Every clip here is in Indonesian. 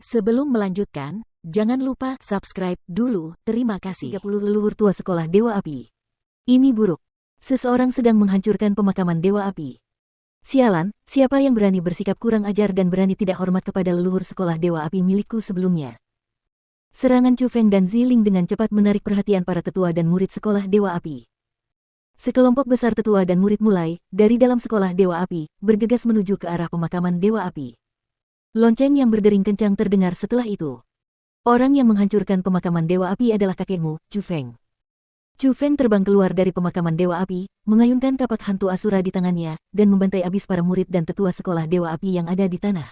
Sebelum melanjutkan, jangan lupa subscribe dulu. Terima kasih. 30 leluhur tua sekolah Dewa Api. Ini buruk. Seseorang sedang menghancurkan pemakaman Dewa Api. Sialan, siapa yang berani bersikap kurang ajar dan berani tidak hormat kepada leluhur sekolah Dewa Api milikku sebelumnya? Serangan Chu Feng dan Ziling dengan cepat menarik perhatian para tetua dan murid sekolah Dewa Api. Sekelompok besar tetua dan murid mulai, dari dalam sekolah Dewa Api, bergegas menuju ke arah pemakaman Dewa Api. Lonceng yang berdering kencang terdengar setelah itu. Orang yang menghancurkan pemakaman Dewa Api adalah kakekmu, Chu Feng. Chu Feng terbang keluar dari pemakaman Dewa Api, mengayunkan kapak hantu Asura di tangannya, dan membantai abis para murid dan tetua sekolah Dewa Api yang ada di tanah.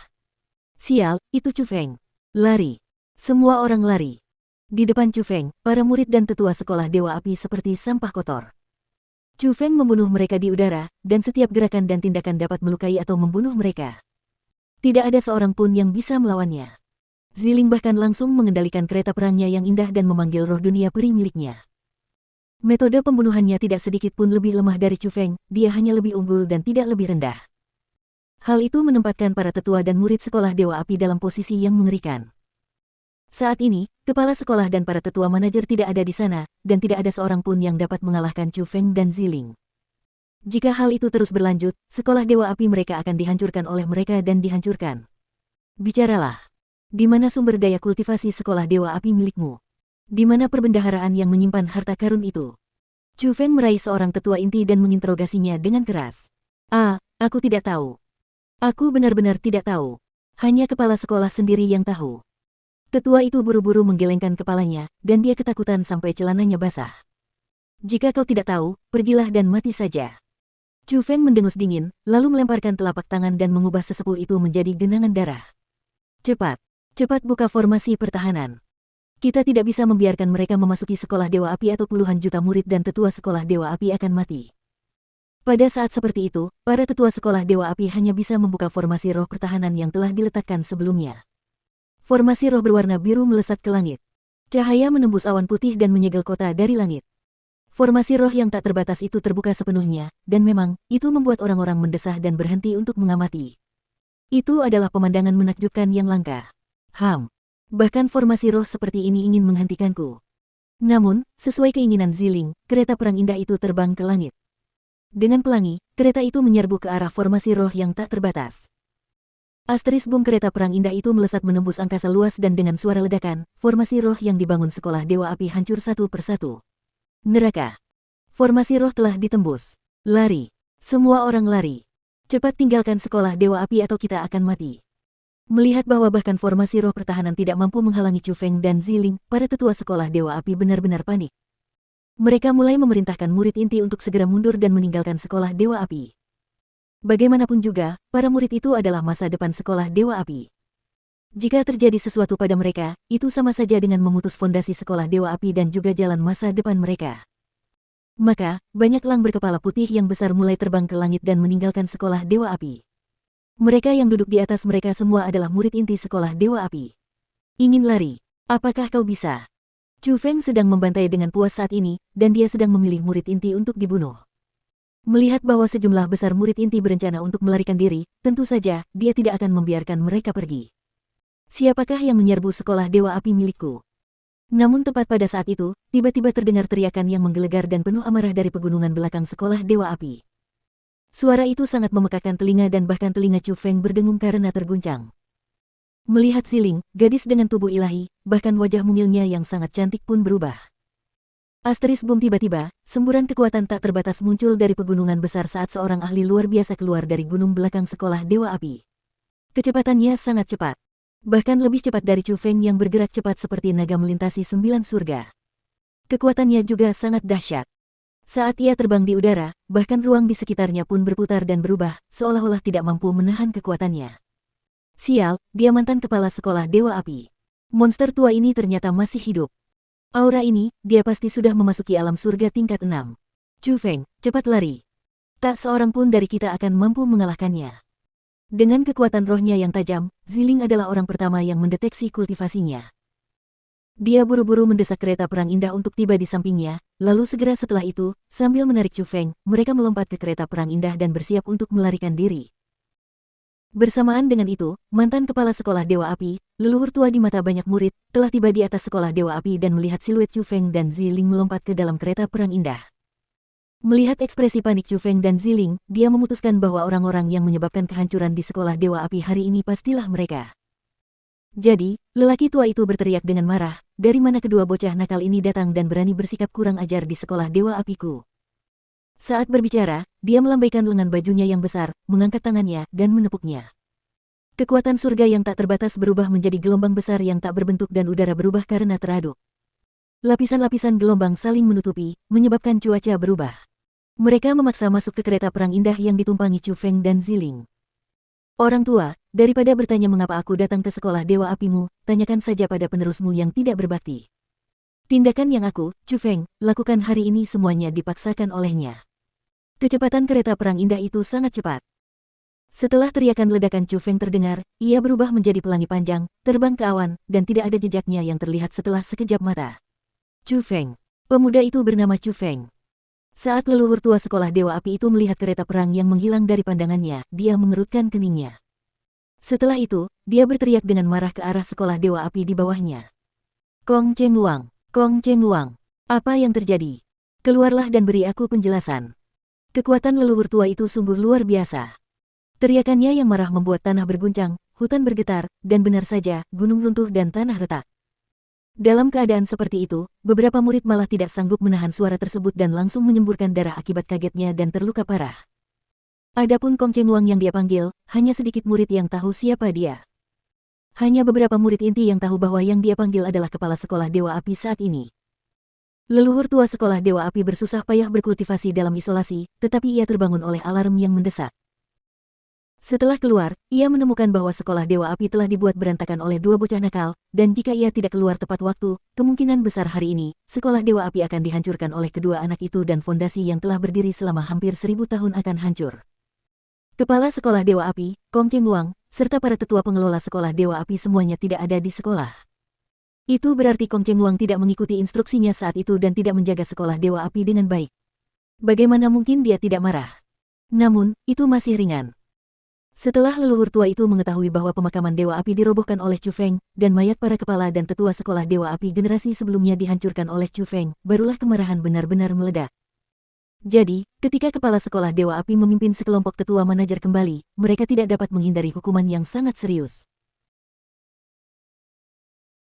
Sial, itu Chu Feng. Lari. Semua orang lari. Di depan Chu Feng, para murid dan tetua sekolah Dewa Api seperti sampah kotor. Chu Feng membunuh mereka di udara, dan setiap gerakan dan tindakan dapat melukai atau membunuh mereka. Tidak ada seorang pun yang bisa melawannya. Ziling bahkan langsung mengendalikan kereta perangnya yang indah dan memanggil roh dunia peri miliknya. Metode pembunuhannya tidak sedikit pun lebih lemah dari Chu Feng, dia hanya lebih unggul dan tidak lebih rendah. Hal itu menempatkan para tetua dan murid sekolah Dewa Api dalam posisi yang mengerikan. Saat ini, kepala sekolah dan para tetua manajer tidak ada di sana, dan tidak ada seorang pun yang dapat mengalahkan Chu Feng dan Ziling. Jika hal itu terus berlanjut, sekolah Dewa Api mereka akan dihancurkan oleh mereka dan dihancurkan. Bicaralah. Di mana sumber daya kultivasi sekolah Dewa Api milikmu? Di mana perbendaharaan yang menyimpan harta karun itu? Chu Feng meraih seorang tetua inti dan menginterogasinya dengan keras. Aku tidak tahu. Aku benar-benar tidak tahu. Hanya kepala sekolah sendiri yang tahu. Tetua itu buru-buru menggelengkan kepalanya, dan dia ketakutan sampai celananya basah. Jika kau tidak tahu, pergilah dan mati saja. Chu Feng mendengus dingin, lalu melemparkan telapak tangan dan mengubah sesepuh itu menjadi genangan darah. Cepat, cepat buka formasi pertahanan. Kita tidak bisa membiarkan mereka memasuki sekolah Dewa Api atau puluhan juta murid dan tetua sekolah Dewa Api akan mati. Pada saat seperti itu, para tetua sekolah Dewa Api hanya bisa membuka formasi roh pertahanan yang telah diletakkan sebelumnya. Formasi roh berwarna biru melesat ke langit. Cahaya menembus awan putih dan menyegel kota dari langit. Formasi roh yang tak terbatas itu terbuka sepenuhnya, dan memang, itu membuat orang-orang mendesah dan berhenti untuk mengamati. Itu adalah pemandangan menakjubkan yang langka. Bahkan formasi roh seperti ini ingin menghentikanku. Namun, sesuai keinginan Ziling, kereta perang indah itu terbang ke langit. Dengan pelangi, kereta itu menyerbu ke arah formasi roh yang tak terbatas. Asteris boom kereta perang indah itu melesat menembus angkasa luas dan dengan suara ledakan, formasi roh yang dibangun sekolah Dewa Api hancur satu persatu. Neraka. Formasi roh telah ditembus. Lari. Semua orang lari. Cepat tinggalkan sekolah Dewa Api atau kita akan mati. Melihat bahwa bahkan formasi roh pertahanan tidak mampu menghalangi Chu Feng dan Ziling, para tetua sekolah Dewa Api benar-benar panik. Mereka mulai memerintahkan murid inti untuk segera mundur dan meninggalkan sekolah Dewa Api. Bagaimanapun juga, para murid itu adalah masa depan sekolah Dewa Api. Jika terjadi sesuatu pada mereka, itu sama saja dengan memutus fondasi sekolah Dewa Api dan juga jalan masa depan mereka. Maka, banyak elang berkepala putih yang besar mulai terbang ke langit dan meninggalkan sekolah Dewa Api. Mereka yang duduk di atas mereka semua adalah murid inti sekolah Dewa Api. Ingin lari? Apakah kau bisa? Chu Feng sedang membantai dengan puas saat ini, dan dia sedang memilih murid inti untuk dibunuh. Melihat bahwa sejumlah besar murid inti berencana untuk melarikan diri, tentu saja, dia tidak akan membiarkan mereka pergi. Siapakah yang menyerbu sekolah Dewa Api milikku? Namun tepat pada saat itu, tiba-tiba terdengar teriakan yang menggelegar dan penuh amarah dari pegunungan belakang sekolah Dewa Api. Suara itu sangat memekakan telinga dan bahkan telinga Chu Feng berdengung karena terguncang. Melihat Ziling, gadis dengan tubuh ilahi, bahkan wajah mungilnya yang sangat cantik pun berubah. Asteris boom tiba-tiba, semburan kekuatan tak terbatas muncul dari pegunungan besar saat seorang ahli luar biasa keluar dari gunung belakang sekolah Dewa Api. Kecepatannya sangat cepat. Bahkan lebih cepat dari Chu Feng yang bergerak cepat seperti naga melintasi 9 surga. Kekuatannya juga sangat dahsyat. Saat ia terbang di udara, bahkan ruang di sekitarnya pun berputar dan berubah, seolah-olah tidak mampu menahan kekuatannya. Sial, dia mantan kepala sekolah Dewa Api. Monster tua ini ternyata masih hidup. Aura ini, dia pasti sudah memasuki alam surga tingkat 6. Chu Feng, cepat lari. Tak seorang pun dari kita akan mampu mengalahkannya. Dengan kekuatan rohnya yang tajam, Ziling adalah orang pertama yang mendeteksi kultivasinya. Dia buru-buru mendesak kereta perang indah untuk tiba di sampingnya, lalu segera setelah itu, sambil menarik Chu Feng, mereka melompat ke kereta perang indah dan bersiap untuk melarikan diri. Bersamaan dengan itu, mantan kepala sekolah Dewa Api, leluhur tua di mata banyak murid, telah tiba di atas sekolah Dewa Api dan melihat siluet Chu Feng dan Ziling melompat ke dalam kereta perang indah. Melihat ekspresi panik Chu Feng dan Ziling, dia memutuskan bahwa orang-orang yang menyebabkan kehancuran di sekolah Dewa Api hari ini pastilah mereka. Jadi, lelaki tua itu berteriak dengan marah, dari mana kedua bocah nakal ini datang dan berani bersikap kurang ajar di sekolah Dewa Apiku. Saat berbicara, dia melambaikan lengan bajunya yang besar, mengangkat tangannya, dan menepuknya. Kekuatan surga yang tak terbatas berubah menjadi gelombang besar yang tak berbentuk dan udara berubah karena teraduk. Lapisan-lapisan gelombang saling menutupi, menyebabkan cuaca berubah. Mereka memaksa masuk ke kereta perang indah yang ditumpangi Chu Feng dan Ziling. Orang tua, daripada bertanya mengapa aku datang ke sekolah Dewa Apimu, tanyakan saja pada penerusmu yang tidak berbakti. Tindakan yang aku, Chu Feng, lakukan hari ini semuanya dipaksakan olehnya. Kecepatan kereta perang indah itu sangat cepat. Setelah teriakan ledakan Chu Feng terdengar, ia berubah menjadi pelangi panjang, terbang ke awan, dan tidak ada jejaknya yang terlihat setelah sekejap mata. Chu Feng. Pemuda itu bernama Chu Feng. Saat leluhur tua sekolah Dewa Api itu melihat kereta perang yang menghilang dari pandangannya, dia mengerutkan keningnya. Setelah itu, dia berteriak dengan marah ke arah sekolah Dewa Api di bawahnya. Kong Cheng Wang, Kong Cheng Wang, apa yang terjadi? Keluarlah dan beri aku penjelasan. Kekuatan leluhur tua itu sungguh luar biasa. Teriakannya yang marah membuat tanah berguncang, hutan bergetar, dan benar saja, gunung runtuh dan tanah retak. Dalam keadaan seperti itu, beberapa murid malah tidak sanggup menahan suara tersebut dan langsung menyemburkan darah akibat kagetnya dan terluka parah. Adapun Kong Cheng Wang yang dia panggil, hanya sedikit murid yang tahu siapa dia. Hanya beberapa murid inti yang tahu bahwa yang dia panggil adalah kepala sekolah Dewa Api saat ini. Leluhur tua sekolah Dewa Api bersusah payah berkultivasi dalam isolasi, tetapi ia terbangun oleh alarm yang mendesak. Setelah keluar, ia menemukan bahwa sekolah Dewa Api telah dibuat berantakan oleh dua bocah nakal, dan jika ia tidak keluar tepat waktu, kemungkinan besar hari ini, sekolah Dewa Api akan dihancurkan oleh kedua anak itu dan fondasi yang telah berdiri selama hampir 1000 tahun akan hancur. Kepala sekolah Dewa Api, Kong Cheng Wang, serta para tetua pengelola sekolah Dewa Api semuanya tidak ada di sekolah. Itu berarti Kong Cheng Wang tidak mengikuti instruksinya saat itu dan tidak menjaga sekolah Dewa Api dengan baik. Bagaimana mungkin dia tidak marah? Namun, itu masih ringan. Setelah leluhur tua itu mengetahui bahwa pemakaman Dewa Api dirobohkan oleh Chu Feng, dan mayat para kepala dan tetua sekolah Dewa Api generasi sebelumnya dihancurkan oleh Chu Feng, barulah kemarahan benar-benar meledak. Jadi, ketika kepala sekolah Dewa Api memimpin sekelompok tetua manajer kembali, mereka tidak dapat menghindari hukuman yang sangat serius.